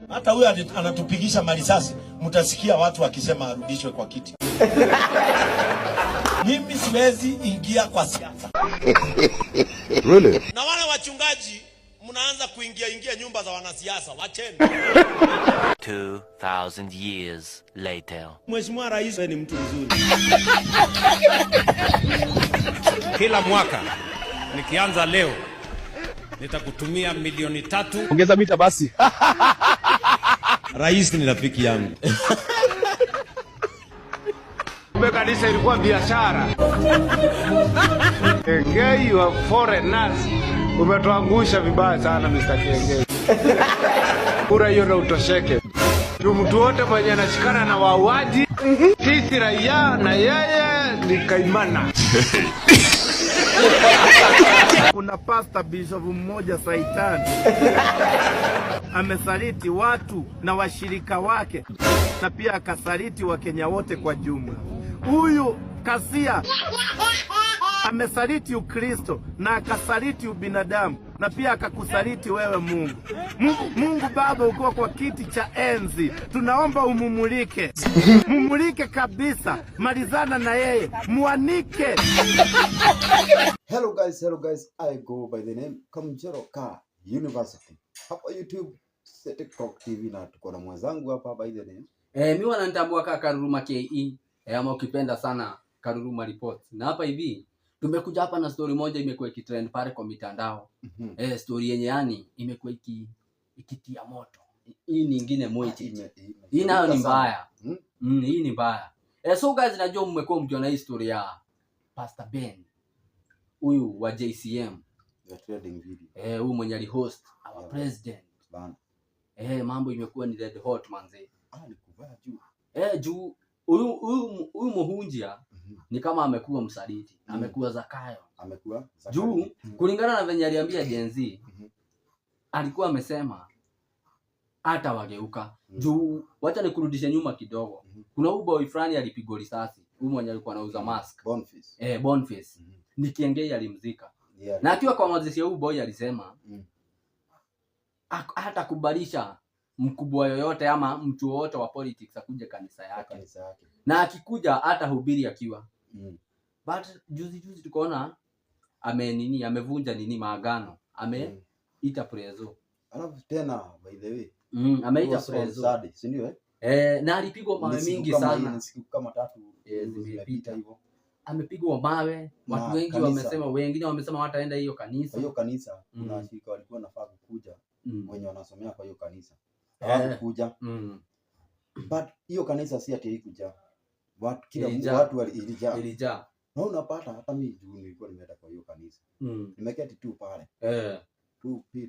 Hata huyo anatupigisha marisasi, mtasikia watu wakisema arudishwe kwa kiti. Mimi siwezi ingia kwa siasa. Really? Na wale wachungaji mnaanza kuingia nyumba za wanasiasa, wacheni. 2000 years later. Mheshimiwa Rais ni mtu mzuri. Kila mwaka nikianza leo nitakutumia milioni 3. Ongeza mita basi. Rais ni rafiki yangu. Kumbe kanisa ilikuwa biashara. Kengei wa foreigners. Umetuangusha vibaya sana Mr. Kengei. Kura hiyo na utosheke. Mtu wote mwenye anashikana na wauaji, sisi raia na yeye ni kaimana. Kuna pastor bishop mmoja Satan amesaliti watu na washirika wake na pia akasaliti Wakenya wote kwa jumla. Huyu Kasia amesaliti Ukristo na akasaliti ubinadamu na pia akakusaliti wewe Mungu. Mungu Baba uko kwa kiti cha enzi. Tunaomba umumulike. Mumulike kabisa. Malizana na yeye. Muanike. Hello guys, I go by the name Kamjero Ka University. Hapa YouTube, TikTok TV na tuko na mwenzangu hapa by the name. Mimi wananitambua kama Karuruma KE. Ama ukipenda sana Karuruma Report. Na hapa hivi tumekuja hapa na story moja imekuwa ikitrend pale kwa mitandao. Story yenye yani imekuwa ikitia moto. Hii nyingine moiti. Hii nayo ni mbaya. Hii ni mbaya. So guys, najua mmekuwa mkiona hii story ya Pastor Ben. Huyu wa JCM. The trading video. Huyu mwenye alihost our president. Bana. Mambo imekuwa ni red hot manze. Ni kubaya juu. Juu huyu Muhunjia ni kama amekuwa msaliti, amekuwa Zakayo. Amekuwa Zakayo. Juu kulingana na venye aliambia Gen Z, alikuwa amesema hata wageuka. Juu wacha nikurudishe nyuma kidogo. Kuna huyu boy fulani alipigwa risasi. Huyu mwenye alikuwa anauza mask. Boniface. Boniface. Ni Kengei alimzika. Na akiwa kwa mazishi ya huyu boy alisema hata kubalisha mkubwa yoyote ama mtu wote wa politics akuje kanisa yake. Na akikuja hata hubiri akiwa. But juzi tukaona amevunja maagano. Ameita prezo. Alafu tena by the way. Ameita prezo. Si ndio na alipigwa mawe mingi sana. Siku kama 3 zimepita hivyo. Amepigwa mawe. Watu wengi wamesema, wengine wamesema wataenda hiyo kanisa. Kwa hiyo kanisa kuna washirika walikuwa nafaa kukuja wenye wanasomea kwa hiyo kanisa. Kuja. But hiyo kanisa si ati haikuja. Watu ilijaa. Na unapata hata mimi nilikuwa nimeenda kwa hiyo kanisa. Nimeketi tu pale.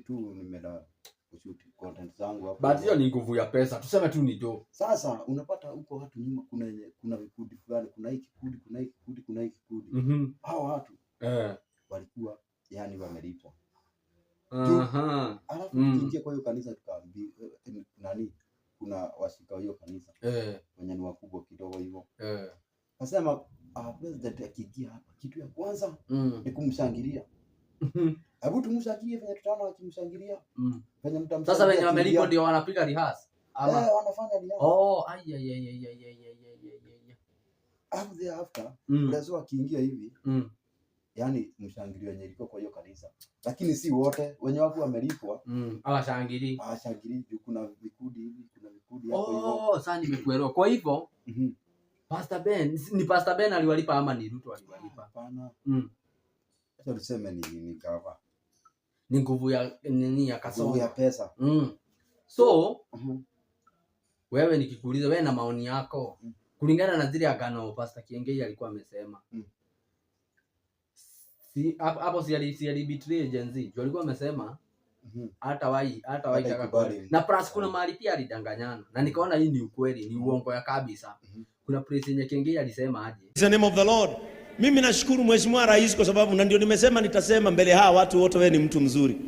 Tu nimeenda kushoot content zangu hapo. But hiyo ni nguvu ya pesa. Tuseme tu ni do. Sasa unapata huko watu nyuma kuna vikundi fulani, kuna hiki kikundi, kuna hiki kikundi. Hao watu walikuwa yani wamelipwa. Alafu kinje kwa hiyo kanisa tukaambi kuna washika hiyo kanisa wenye ni wakubwa kidogo hivyo. Nasema president akiingia hapa kitu ya kwanza ni kumshangilia. Hebu tumshangilie venye tutaona wakimshangilia. Venye mtamshangilia. Sasa wenye wamelipo ndio wanapiga rehearse. Ama wanafanya rehearse. After prezo akiingia hivi. Yani mshangilio wenye liko kwa hiyo kanisa. Lakini si wote wenye wako wamelipwa. Hawashangili juu kuna vikundi hivi, kuna vikundi hapo hivyo. Sasa nimekuelewa. Kwa hivyo Pastor Ben aliwalipa ama ni Ruto aliwalipa? Hapana. Acha tuseme ni cover. Ni nguvu ya ya kasongo. Nguvu ya pesa. So wewe nikikuuliza wewe na maoni yako kulingana na zile agano Pastor Kengei alikuwa amesema. Hapo si betray Gen Z. Alikuwa amesema hata wai na plus kuna mahali pia alidanganyana. Na nikaona hii ni ukweli, ni uongo ya kabisa. Kuna place yenye Kengei alisema aje. In the name of the Lord. Mimi nashukuru Mheshimiwa Rais kwa sababu na ndio nimesema nitasema mbele hawa watu wote wewe ni mtu mzuri.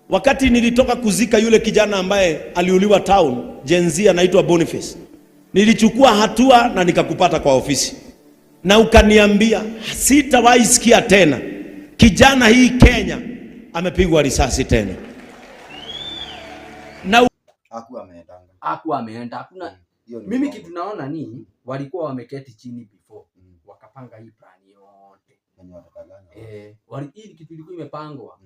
Wakati nilitoka kuzika yule kijana ambaye aliuliwa town, Gen Z anaitwa Boniface. Nilichukua hatua na nikakupata kwa ofisi. Na ukaniambia sitawahi sikia tena kijana hii Kenya amepigwa risasi tena. Na Hakuwa ameenda. Hakuna mimi kitu naona ni walikuwa wameketi chini before. Wakapanga hii plan yote. Hii kitu ilikuwa imepangwa.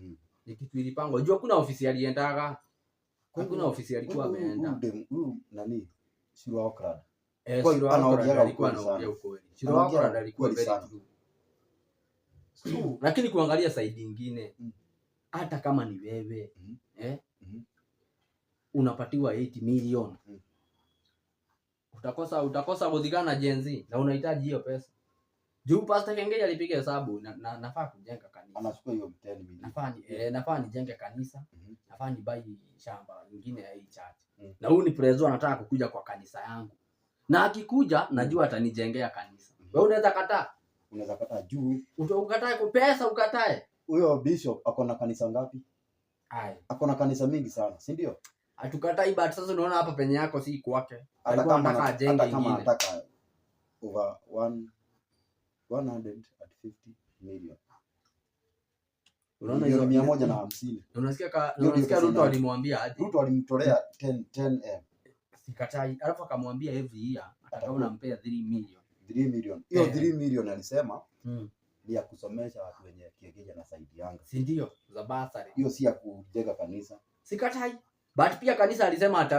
Ni kitu ilipangwa. Jua kuna ofisi aliendaga. Kuna ofisi alikuwa ameenda. Huyu nani? Shiro Okrad. Shiro Okrad alikuwa anaongea ukweli. Shiro Okrad alikuwa very true. Lakini kuangalia side nyingine hata kama ni wewe unapatiwa 80 million utakosa kudhikana Gen Z na unahitaji hiyo pesa. Juu Pastor Kengei alipiga hesabu na nafaa kujenga kanisa. Anachukua hiyo 10 million. Nafaa nijenge kanisa. Nafaa nibai shamba nyingine ya hii church. Na huyu ni prezo anataka kukuja kwa kanisa yangu. Na akikuja najua atanijengea kanisa. Wewe unaweza kataa? Unaweza kataa juu. Ukatae kwa pesa ukatae. Huyo bishop ako na kanisa ngapi? Ako na kanisa mingi sana, si ndio? Hatukatai but sasa unaona hapa penye yako si kwake. Alikuwa anataka ajenge nyingine. Kama anataka over 150 million. Unaona hiyo 150. Unasikia Ruto alimwambia aje? Ruto alimtolea 10M. Sikatai. Alafu akamwambia every year atakao unampea 3 million. 3 million. Hiyo 3 million alisema ni ya kusomesha watu wenye Kiegeja na Saidi Yanga. Si ndio? Za basari. Hiyo si ya kujenga kanisa. Sikatai. But pia kanisa alisema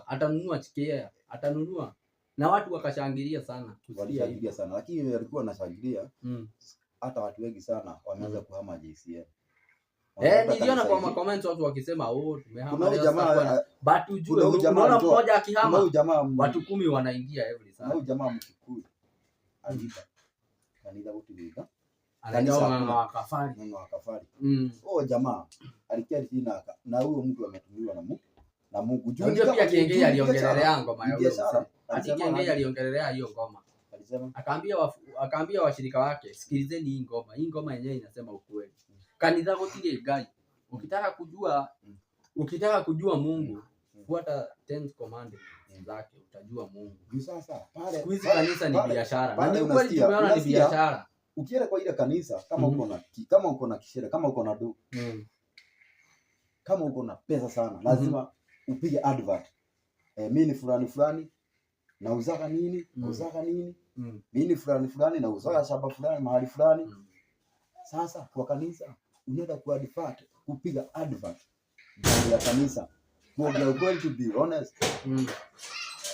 atanunua chikea, atanunua. Na watu wakashangilia sana. Walishangilia sana. Lakini alikuwa anashangilia. Hata watu wengi sana wameanza kuhama JCM. Niliona kwa comments watu wakisema tumehama leo sana. But ujue unaona mmoja akihama watu 10 wanaingia every sana. Na huyu jamaa Mkikuyu alipa kanisa kutuliza. Kanisa wa Kafari. Jamaa alikia jina na huyo mtu ametumiwa na Mungu. Ndio pia Kengei aliongelelea ngoma ya biashara. Hadi Kengei aliongelelea hiyo ngoma. Alisema akaambia washirika wake, sikilizeni hii ngoma. Hii ngoma yenyewe inasema ukweli. Kanisa gotile gai. Ukitaka kujua Mungu, fuata 10 commandments zake utajua Mungu. Sasa pale hizi kanisa ni biashara. Na ni kweli tumeona ni biashara. Ukienda kwa ile kanisa kama uko na kishere, kama uko na do. Kama uko na pesa sana, lazima upige advert. Mimi ni fulani nauzaka nini? Mimi ni fulani nauzaka shamba fulani mahali fulani. Sasa kwa kanisa unaenda ku advert, kupiga advert ya kanisa. You are going to be honest.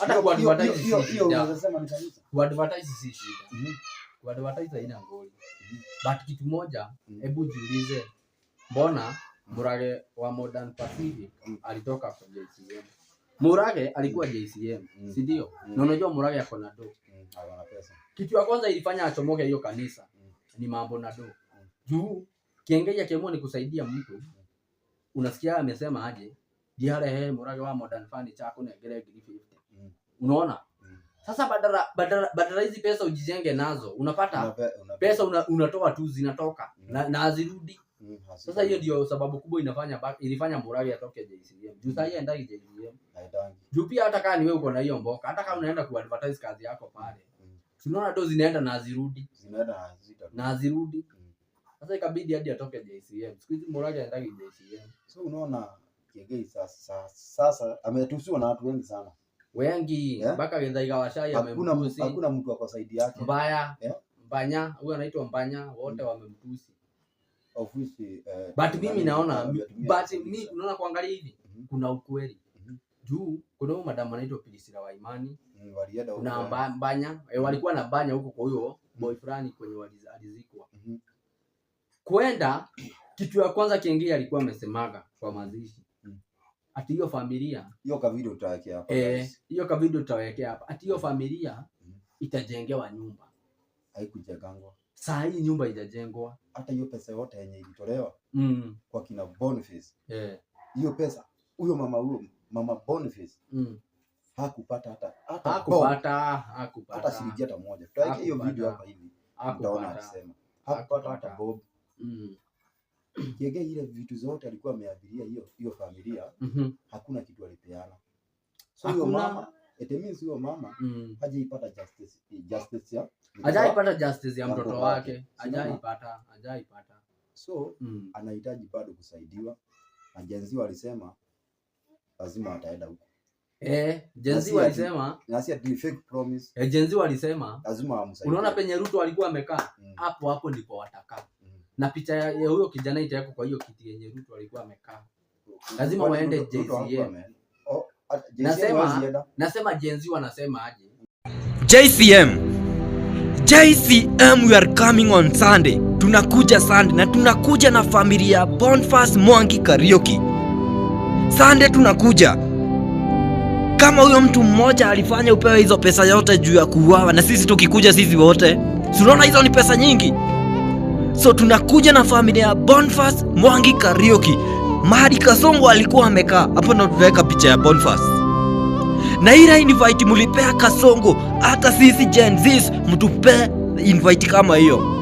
Hata kwa advertise hiyo unasema ni kanisa. Kwa advertise si shida. Kwa advertise haina ngoli. But kitu moja, hebu jiulize, mbona Murage wa Modern Pacific alitoka kwa JCM? Murage alikuwa JCM, si ndio? Na unajua Murage ako na do. Ana pesa. Kitu ya kwanza ilifanya achomoke hiyo kanisa ni mambo na do. Juu Kengei akiamua ni kusaidia mtu, unasikia amesema aje? Jihare Murage wa Modern Fund chako na ngere 50. Unaona? Sasa badala hizi pesa ujijenge nazo, unapata pesa unatoa tu zinatoka na hazirudi. Sasa hiyo ndio sababu kubwa ilifanya Murage atoke JCM. Juu sasa yeye ndai JCM. Juu pia hata kama ni wewe uko na hiyo mboka, hata kama unaenda ku advertise kazi yako pale. Tunaona tu zinaenda na hazirudi. Na hazirudi. Sasa ikabidi hadi atoke JCM. Siku hizi Murage ndai JCM. So unaona Kengei sasa ametusiwa na watu wengi sana. Wengi mpaka Githaiga Wachai amemtusi. Hakuna mtu ako saidi yake. Mbanya, huyu anaitwa Mbanya, wote wamemtusi. Ofisi but mimi naona mimi unaona kuangalia hivi kuna ukweli. Juu kuna huyu madam anaitwa Pilisira wa Imani. Kuna Mbanya, walikuwa na Mbanya huko kwa huyo boyfriend kwenye alizikwa. Kwenda kitu ya kwanza Kengei alikuwa amesemaga kwa mazishi. Ati hiyo familia hiyo ka video tutawekea hapa. Hiyo ka video tutawekea hapa. Ati hiyo familia itajengewa nyumba. Haikujengwa. Saa hii nyumba itajengwa. Hata hiyo pesa yote yenye ilitolewa kwa kina Boniface. Hiyo pesa huyo mama Boniface hakupata hata shilingi hata moja. Tutawekea hiyo video hapa hivi. Utaona akisema hakupata hata bob. Kengei ile vitu zote alikuwa ameabiria hiyo familia, hakuna kitu alipeana. So hiyo mama, it means huyo mama hajaipata justice ya mtoto wake. Hajaipata. So anahitaji bado kusaidiwa. Ajenzi walisema lazima ataenda huko. Jenzi walisema na si ati fake promise. Jenzi walisema lazima amsaidie. Unaona penye Ruto alikuwa amekaa hapo ndipo watakaa. Na picha ya huyo kijana itawekwa kwa hiyo kiti yenye Ruto alikuwa amekaa. Lazima waende JCM. Nasema Jenzi wanasema aje? JCM we are coming on Sunday. Tunakuja Sunday na tunakuja na familia ya Boniface Mwangi Kariuki. Sunday tunakuja. Kama huyo mtu mmoja alifanya upewe hizo pesa yote juu ya kuuawa, na sisi tukikuja sisi wote, unaona hizo ni pesa nyingi. So tunakuja na familia ya Boniface Mwangi Kariuki. Mahali Kasongo alikuwa amekaa, hapo ndo tutaweka picha ya Boniface. Na ile invite mulipea Kasongo, hata sisi Gen Z mtupe invite kama hiyo.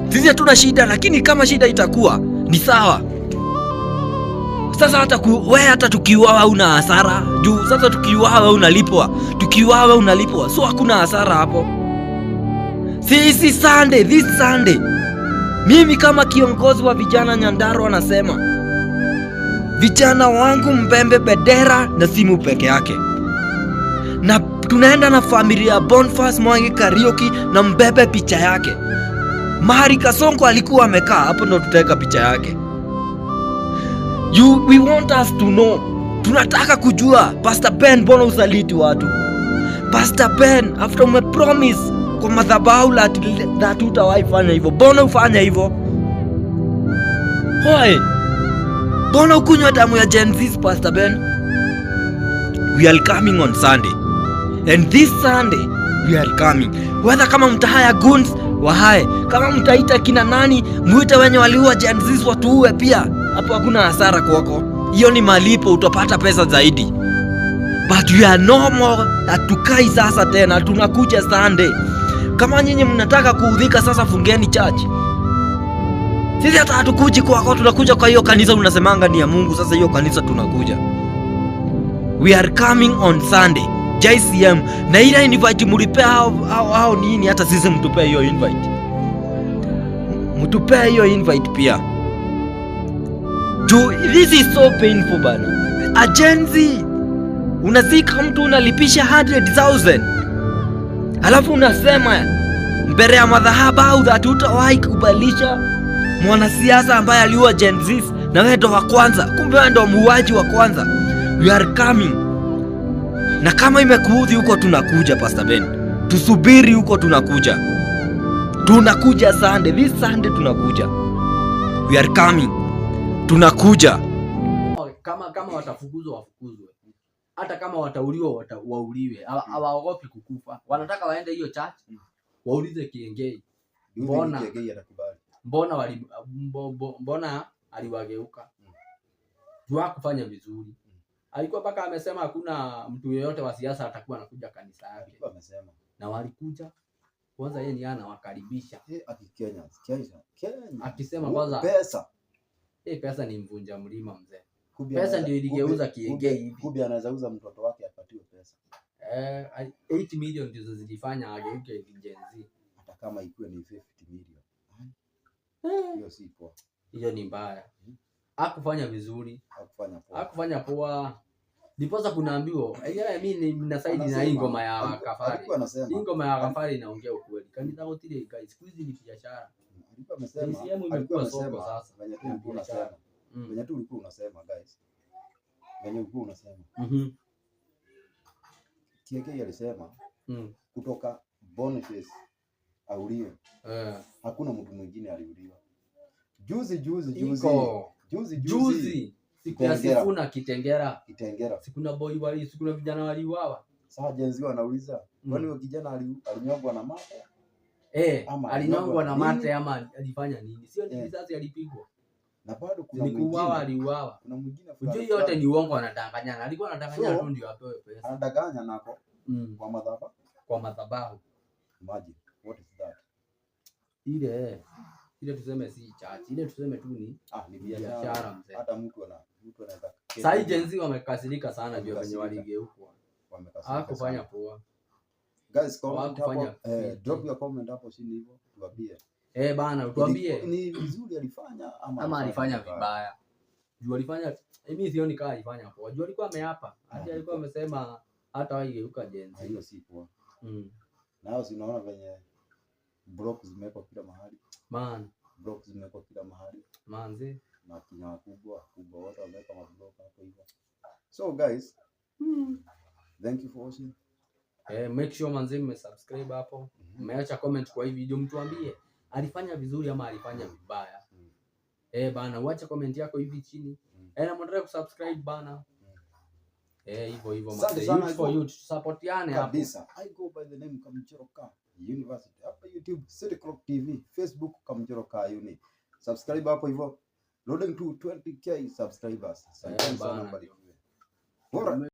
Sisi hatuna shida, lakini kama shida itakuwa ni sawa. Sasa hata tukiuawa una hasara. Juu sasa tukiuawa unalipwa. So hakuna hasara hapo. Sisi Sunday, this Sunday, mimi kama kiongozi wa vijana Nyandarua anasema vijana wangu mbembe bendera na simu peke yake. Na tunaenda na familia ya Boniface Mwangi Kariuki na mbebe picha yake. Mahali Kasongo alikuwa amekaa, hapo ndo tutaweka picha yake. We want us to know. Tunataka kujua Pastor Ben, mbona usaliti watu? Pastor Ben, after umepromise kwa madhabahu that utawahi fanya hivyo, mbona ufanya hivyo? Hoi, mbona ukunywa damu ya Gen Z, Pastor Ben? We are coming on Sunday. And this Sunday, we are coming. Whether kama mtahaya goons, wahae. Kama mtaita kina nani, muite wenye waliua Gen Z watuue pia. Hapo hakuna hasara kwako. Hiyo ni malipo, utapata pesa zaidi. But we are no more. Hatukai sasa tena, tunakuja Sunday. Kama nyinyi mnataka kuudhika sasa, fungeni church. Sisi hata hatukuji kwako, tunakuja kwa hiyo kanisa unasemanga ni ya Mungu. Sasa hiyo kanisa tunakuja. We are coming on Sunday. JCM. Na ile invite mulipea hao nini, hata sisi mtupea hiyo invite. Mtupea hiyo invite pia. This is so painful bana. Agency. Unazika mtu unalipisha 100,000. Alafu unasema mbele ya madhabahu that utawahi kubalisha mwanasiasa ambaye aliua Gen Z na wewe ndo wa kwanza. Kumbe wewe ndo muuaji wa kwanza. We are coming. Na kama imekuudhi huko tunakuja, Pastor Ben. Tusubiri huko tunakuja. Tunakuja Sunday. This Sunday tunakuja. We are coming. Tunakuja. Kama watafukuzwa wafukuzwe. Hata kama watauliwa wauliwe. Hawaogopi kukufa. Wanataka waende hiyo church. Waulize Kiengei. Mbona aliwageuka? Jua kufanya vizuri. Alikuwa paka amesema hakuna mtu yeyote wa siasa atakuwa anakuja kanisa yake. Amesema. Na walikuja. Kwanza yeye ni anawakaribisha. Kenya. Akisema kwanza pesa ni mvunja mlima mzee. Pesa ndio iligeuza Kiengei hivi. Kubi anaweza uza mtoto wake apatiwe pesa. 8 million ndizo zilifanya ageuke Gen Z. Hata kama ikuwe ni 50 million. Hiyo si poa. Hiyo ni mbaya. Hakufanya vizuri. Hakufanya poa. Ndiposa kunaambiwa, mimi ninasaidi na hii ngoma ya Kafari. Hii ngoma ya Kafari inaongea ukweli. Kanisa hoteli guys, siku hizi ni biashara. Alikuwa amesema sasa. Wenye tu ulikuwa unasema guys. Wenye ulikuwa unasema. Kiengei alisema kutoka Boniface auliwe. Hakuna mtu mwingine aliuliwa. Juzi siku ya Sifuna Kitengera. Siku na boy siku na vijana waliuawa. Sasa Gen Z wanauliza, kwani huyo kijana alinyongwa na mate? Alinyongwa na mate ama alifanya nini? Sio ni risasi alipigwa. Na bado kuna mwingine aliuawa. Kuna mwingine fulani. Yote ni uongo, anadanganya. Alikuwa anadanganya tu ndio apewe pesa. Anadanganya nako kwa madhabahu. Imagine what is that? Ile tuseme si church. Ile tuseme tu ni biashara mzee. Hata mtu anaweza. Sasa Gen Z wamekasirika sana ndio wenye waligeukwa. Hawakufanya poa. Guys, comment hapo, drop your comment hapo chini hivyo tuambie. Bana, tuambie ni vizuri alifanya ama alifanya vibaya. Juu alifanya Mimi sioni kama alifanya poa. Juu alikuwa ameapa. Hadi alikuwa amesema hata waigeuka jenzi. Hiyo si poa. Nao si unaona venye blocks zimewekwa kila mahali. Man. Blocks zimewekwa kila mahali. Manzi. Na kina wakubwa wote wameweka mablock hapo hivyo. So guys, thank you for watching. Make sure manzi mmesubscribe hapo. Mmeacha comment kwa hii video, mtuambie alifanya vizuri ama alifanya vibaya. Bana, wacha comment yako hivi chini. Na mwendelee kusubscribe bana. Hivyo Asante for you supportiane hapo. Kabisa. I go by the name Kamjoroka University. Hapa YouTube City Clock TV, Facebook Kamjoroka Uni. Subscribe hapo hivyo. Loading to 20k subscribers. Asante sana. Bora.